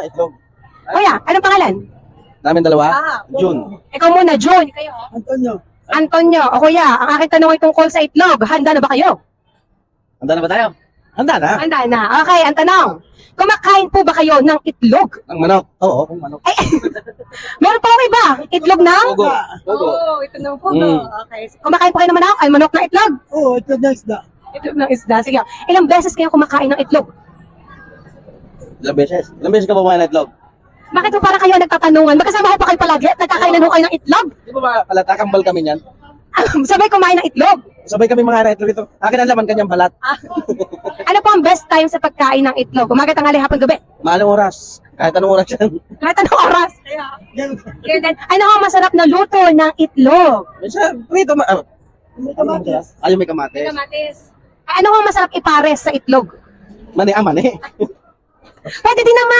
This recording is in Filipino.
itlog. Kuya, anong pangalan? Namin dalawa? June. Ikaw muna, June. Kayo? Antonio. Antonio. O kuya, ang aking tanong ay tungkol sa itlog. Handa na ba kayo? Handa na ba tayo? Handa na. Handa na. Okay, ang tanong. Kumakain po ba kayo ng itlog? Ang manok. Oo, ang manok. Meron pa okay ba? Itlog ng? Pugo. Pugo. Ito ng pugo. Okay. Kumakain po kayo ng manok? Ay, manok na itlog? Oo, ito na isda. Itlog ng isda. Sige. Ilang beses kayo kumakain ng itlog? Ilang beses? Ilang beses ka ba kumain ng itlog? Bakit po para kayo nagtatanungan? Magkasama ko pa kayo palagi at nagkakainan ho kayo ng itlog? Di ba ba palatakambal kami niyan? Sabay kumain ng itlog. Sabay kami mga itlog ito. Akin ang laman kanyang balat. Ano po ang best time sa pagkain ng itlog? Umaga, tanghali, hapon, gabi? Maalang oras. Kahit anong oras yan. Kahit anong oras? Kaya then, ano ang masarap na luto ng itlog? Minsan, prito May kamatis. Ayaw may kamatis. Kamatis. Ano ang masarap ipares sa itlog? Mani, mani. Pwede din naman.